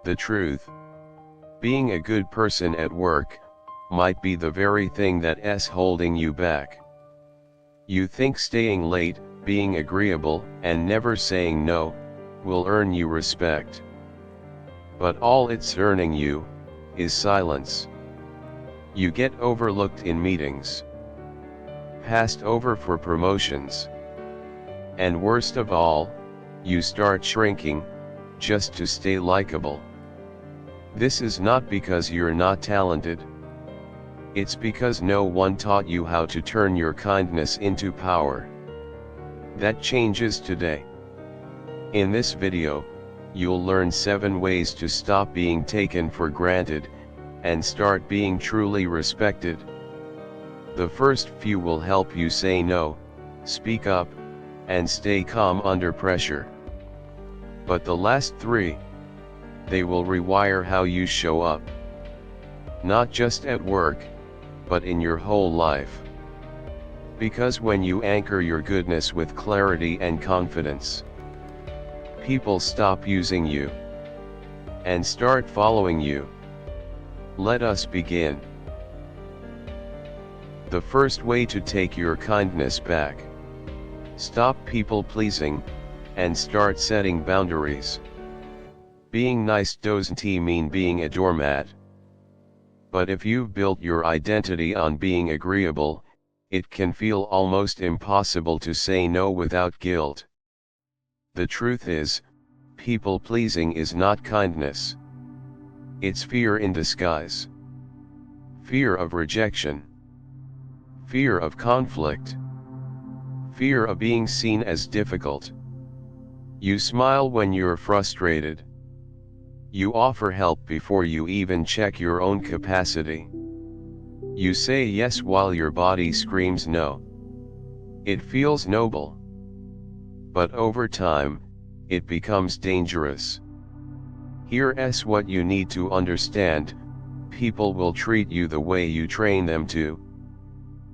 The truth. Being a good person at work might be the very thing that's holding you back. You think staying late, being agreeable, and never saying no will earn you respect. But all it's earning you is silence. You get overlooked in meetings, passed over for promotions, and worst of all, you start shrinking just to stay likable. This is not because you're not talented. It's because no one taught you how to turn your kindness into power. That changes today. In this video, you'll learn 7 ways to stop being taken for granted and start being truly respected. The first few will help you say no, speak up, and stay calm under pressure. But the last 3, they will rewire how you show up. Not just at work, but in your whole life. Because when you anchor your goodness with clarity and confidence, people stop using you and start following you. Let us begin. The first way to take your kindness back. Stop people pleasing and start setting boundaries. Being nice doesn't mean being a doormat. But if you've built your identity on being agreeable, it can feel almost impossible to say no without guilt. The truth is, people pleasing is not kindness. It's fear in disguise. Fear of rejection. Fear of conflict. Fear of being seen as difficult. You smile when you're frustrated. You offer help before you even check your own capacity. You say yes while your body screams no. It feels noble. But over time, it becomes dangerous. Here's what you need to understand: people will treat you the way you train them to.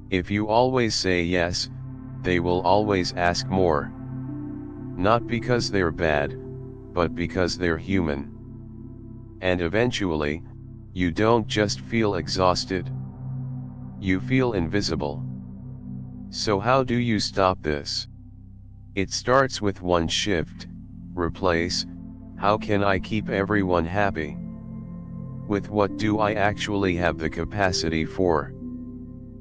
If you always say yes, they will always ask more. Not because they're bad, but because they're human. And eventually, you don't just feel exhausted. You feel invisible. So how do you stop this? It starts with one shift. Replace, how can I keep everyone happy? With what do I actually have the capacity for?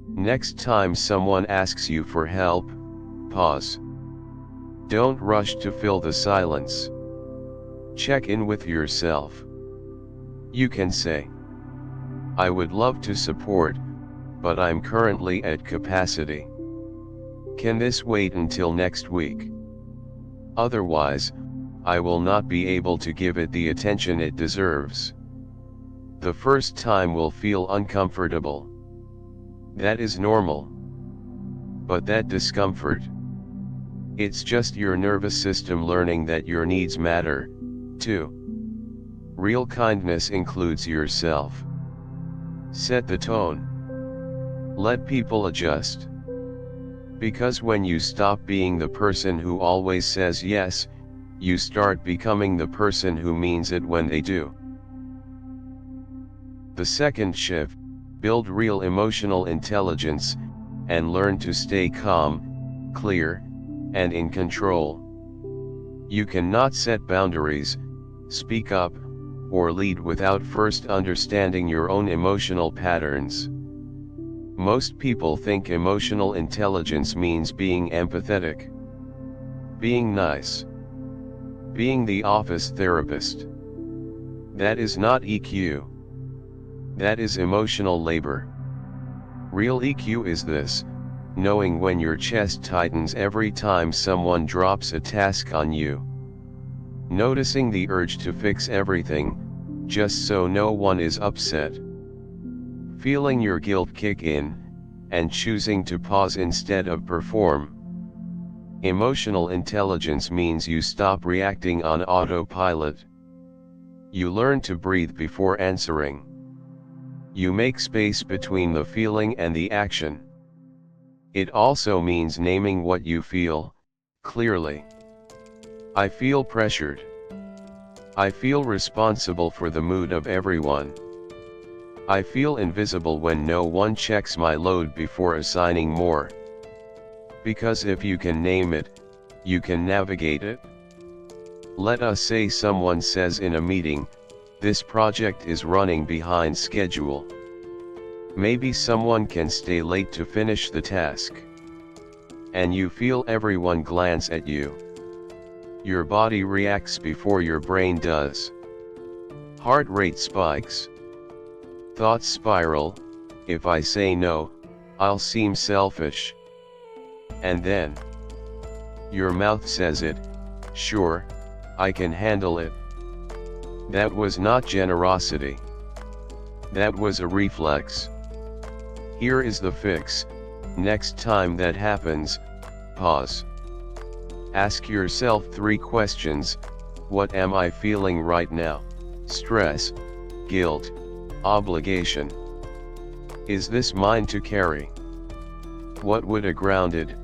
Next time someone asks you for help, pause. Don't rush to fill the silence. Check in with yourself. You can say, I would love to support, but I'm currently at capacity. Can this wait until next week? Otherwise, I will not be able to give it the attention it deserves. The first time will feel uncomfortable. That is normal. But that discomfort, it's just your nervous system learning that your needs matter, too. Real kindness includes yourself. Set the tone. Let people adjust. Because when you stop being the person who always says yes, you start becoming the person who means it when they do. The second shift, build real emotional intelligence, and learn to stay calm, clear, and in control. You cannot set boundaries, speak up, or lead without first understanding your own emotional patterns. Most people think emotional intelligence means being empathetic, being nice, being the office therapist. That is not EQ. That is emotional labor. Real EQ is this: knowing when your chest tightens every time someone drops a task on you. Noticing the urge to fix everything, just so no one is upset. Feeling your guilt kick in, and choosing to pause instead of perform. Emotional intelligence means you stop reacting on autopilot. You learn to breathe before answering. You make space between the feeling and the action. It also means naming what you feel, clearly. I feel pressured. I feel responsible for the mood of everyone. I feel invisible when no one checks my load before assigning more. Because if you can name it, you can navigate it. Let us say someone says in a meeting, this project is running behind schedule. Maybe someone can stay late to finish the task. And you feel everyone glance at you. Your body reacts before your brain does. Heart rate spikes. Thoughts spiral, if I say no, I'll seem selfish. And then your mouth says it, sure, I can handle it. That was not generosity. That was a reflex. Here is the fix. Next time that happens, pause. Ask yourself 3 questions. What am I feeling right now? Stress, guilt, obligation. Is this mine to carry? What would a grounded,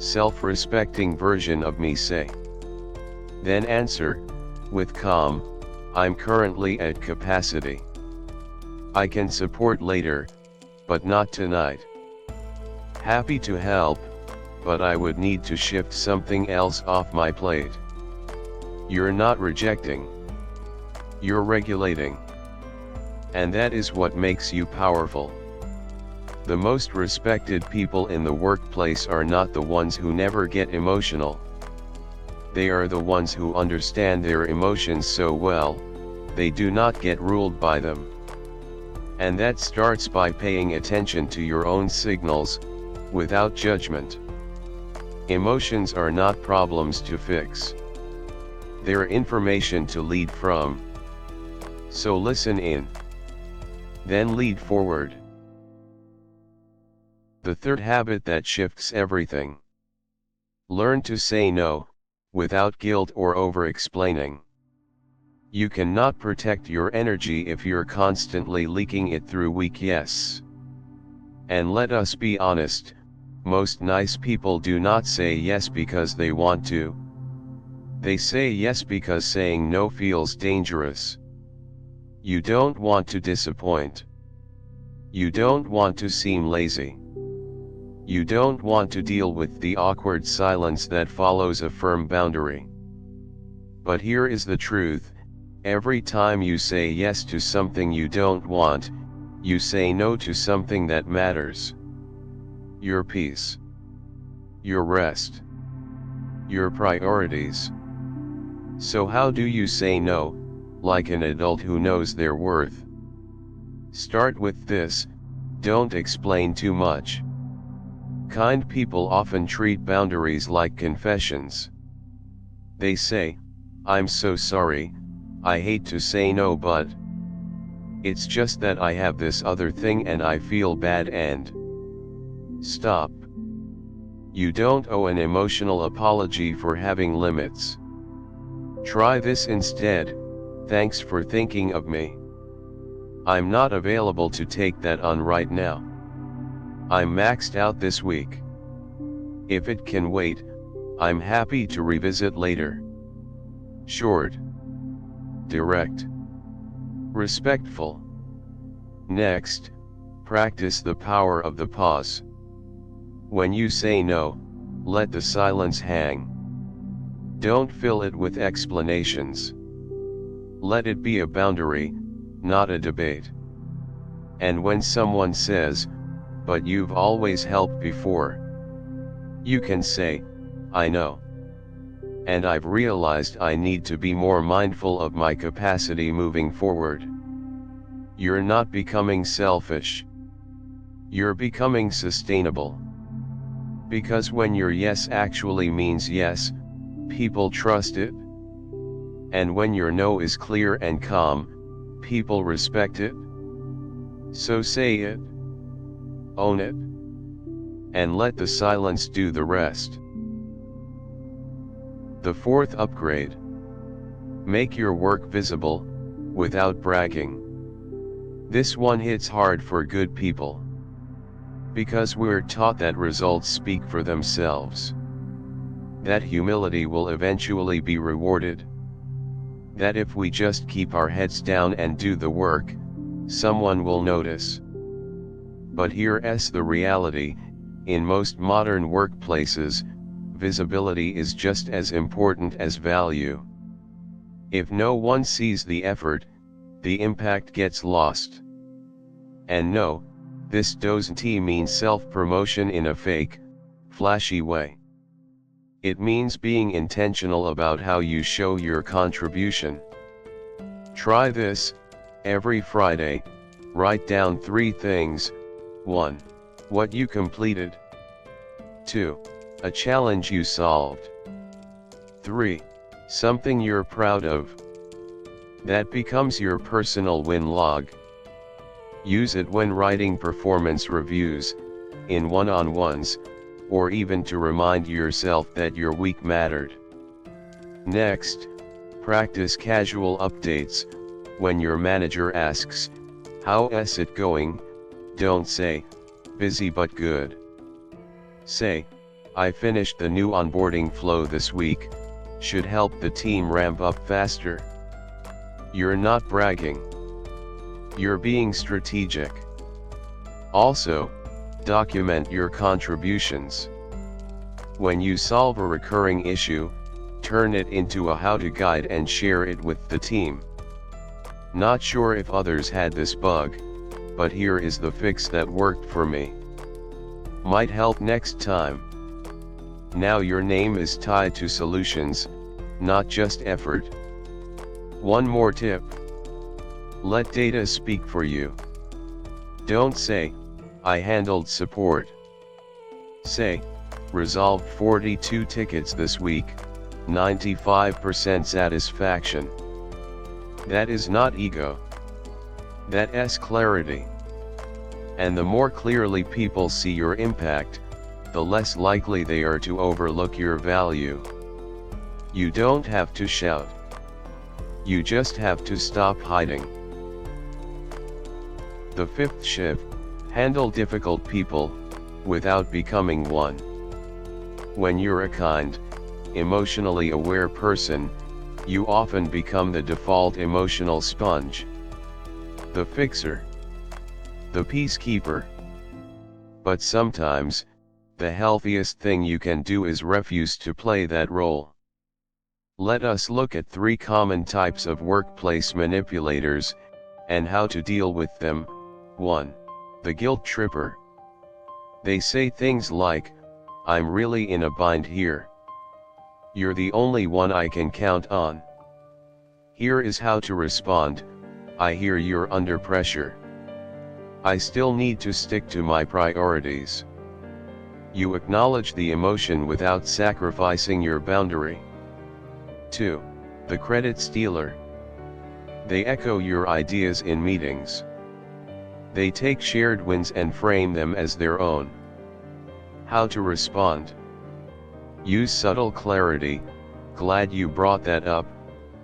self-respecting version of me say? Then answer, with calm, I'm currently at capacity. I can support later, but not tonight. Happy to help, but I would need to shift something else off my plate. You're not rejecting. You're regulating. And that is what makes you powerful. The most respected people in the workplace are not the ones who never get emotional. They are the ones who understand their emotions so well, they do not get ruled by them. And that starts by paying attention to your own signals, without judgment. Emotions are not problems to fix. They're information to lead from. So listen in. Then lead forward. The third habit that shifts everything. Learn to say no, without guilt or over-explaining. You cannot protect your energy if you're constantly leaking it through weak yes. And let us be honest, most nice people do not say yes because they want to. They say yes because saying no feels dangerous. You don't want to disappoint. You don't want to seem lazy. You don't want to deal with the awkward silence that follows a firm boundary. But here is the truth, every time you say yes to something you don't want, you say no to something that matters. Your peace. Your rest. Your priorities. So how do you say no, like an adult who knows their worth? Start with this, don't explain too much. Kind people often treat boundaries like confessions. They say, I'm so sorry, I hate to say no but it's just that I have this other thing and I feel bad and stop. You don't owe an emotional apology for having limits. Try this instead, thanks for thinking of me. I'm not available to take that on right now. I'm maxed out this week. If it can wait, I'm happy to revisit later. Short. Direct. Respectful. Next, practice the power of the pause. When you say no, let the silence hang. Don't fill it with explanations. Let it be a boundary, not a debate. And when someone says, but you've always helped before, you can say, I know. And I've realized I need to be more mindful of my capacity moving forward. You're not becoming selfish. You're becoming sustainable. Because when your yes actually means yes, people trust it. And when your no is clear and calm, people respect it. So say it. Own it. And let the silence do the rest. The fourth upgrade. Make your work visible, without bragging. This one hits hard for good people. Because we're taught that results speak for themselves. That humility will eventually be rewarded. that if we just keep our heads down and do the work, someone will notice. But here's the reality: in most modern workplaces, visibility is just as important as value. If no one sees the effort, the impact gets lost. And no, this doesn't mean self-promotion in a fake, flashy way. It means being intentional about how you show your contribution. Try this: every Friday, write down 3 things. 1. What you completed. 2. A challenge you solved. 3. Something you're proud of. That becomes your personal win log. Use it when writing performance reviews, in one-on-ones, or even to remind yourself that your week mattered. Next, practice casual updates. When your manager asks, "How's it going?" don't say, "Busy but good." Say, "I finished the new onboarding flow this week, should help the team ramp up faster." You're not bragging. You're being strategic. Also, document your contributions. When you solve a recurring issue, turn it into a how-to guide and share it with the team. "Not sure if others had this bug, but here is the fix that worked for me. Might help next time." Now your name is tied to solutions, not just effort. One more tip: let data speak for you. Don't say, "I handled support." Say, "Resolved 42 tickets this week, 95% satisfaction." That is not ego. That's clarity. And the more clearly people see your impact, the less likely they are to overlook your value. You don't have to shout. You just have to stop hiding. The 5th shift: handle difficult people, without becoming one. When you're a kind, emotionally aware person, you often become the default emotional sponge. The fixer. The peacekeeper. But sometimes, the healthiest thing you can do is refuse to play that role. Let us look at 3 common types of workplace manipulators, and how to deal with them. 1. The guilt tripper. They say things like, "I'm really in a bind here. You're the only one I can count on. Here is how to respond: I hear you're under pressure. I still need to stick to my priorities." You acknowledge the emotion without sacrificing your boundary. 2. The credit stealer. They echo your ideas in meetings. They take shared wins and frame them as their own. How to respond: use subtle clarity. "Glad you brought that up,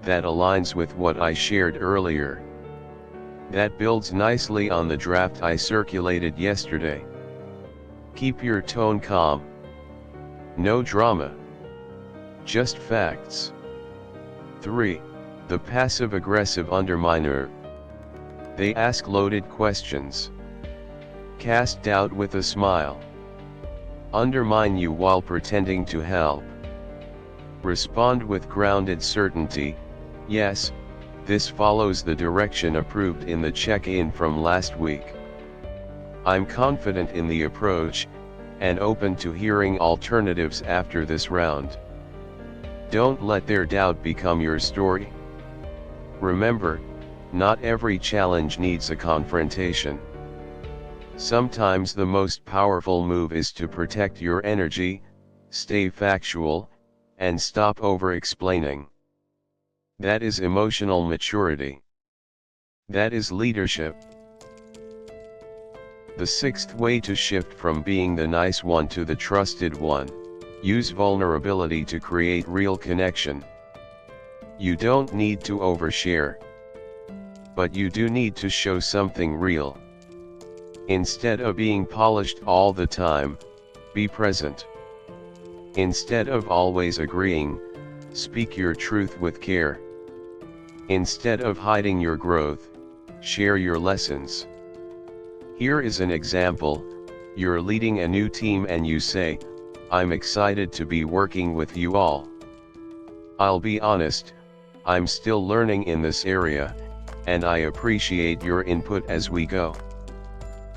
that aligns with what I shared earlier. That builds nicely on the draft I circulated yesterday." Keep your tone calm. No drama. Just facts. 3. The passive-aggressive underminer. They ask loaded questions. Cast doubt with a smile. Undermine you while pretending to help. Respond with grounded certainty: "Yes, this follows the direction approved in the check-in from last week. I'm confident in the approach, and open to hearing alternatives after this round." Don't let their doubt become your story. Remember, not every challenge needs a confrontation. Sometimes the most powerful move is to protect your energy, stay factual, and stop over-explaining. That is emotional maturity. That is leadership. The 6th way to shift from being the nice one to the trusted one: use vulnerability to create real connection. You don't need to overshare. But you do need to show something real. Instead of being polished all the time, be present. Instead of always agreeing, speak your truth with care. Instead of hiding your growth, share your lessons. Here is an example: you're leading a new team and you say, "I'm excited to be working with you all. I'll be honest, I'm still learning in this area, and I appreciate your input as we go."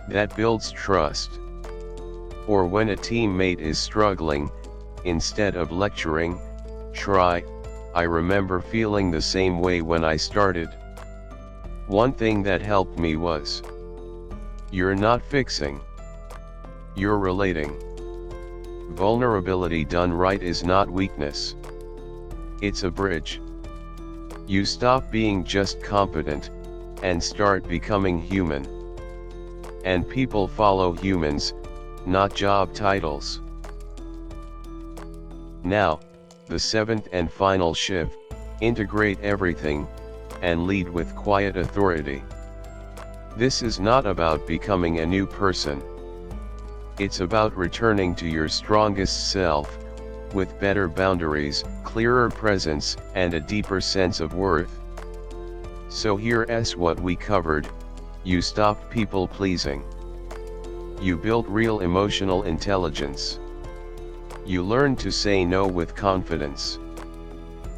That builds trust. Or when a teammate is struggling, instead of lecturing, try, "I remember feeling the same way when I started. One thing that helped me was..." You're not fixing. You're relating. Vulnerability done right is not weakness. It's a bridge. You stop being just competent, and start becoming human. And people follow humans, not job titles. Now, the seventh and final shift: integrate everything, and lead with quiet authority. This is not about becoming a new person. It's about returning to your strongest self, with better boundaries, clearer presence, and a deeper sense of worth. So here's what we covered. You stopped people pleasing. You built real emotional intelligence. You learned to say no with confidence.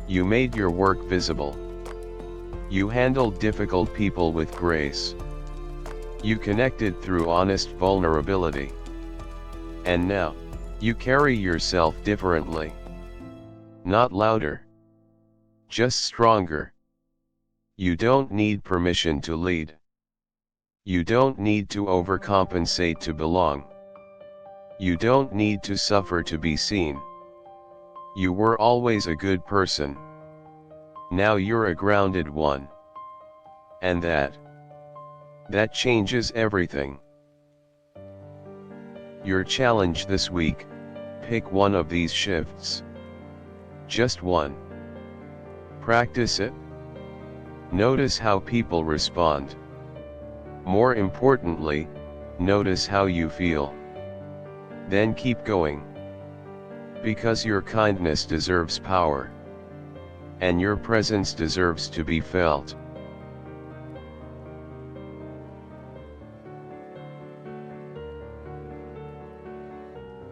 You made your work visible. You handled difficult people with grace. You connected through honest vulnerability. And now, you carry yourself differently. Not louder. Just stronger. You don't need permission to lead. You don't need to overcompensate to belong. You don't need to suffer to be seen. You were always a good person. Now you're a grounded one. And that changes everything. Your challenge this week: pick one of these shifts. Just one. Practice it. Notice how people respond. More importantly, notice how you feel. Then keep going. Because your kindness deserves power. And your presence deserves to be felt.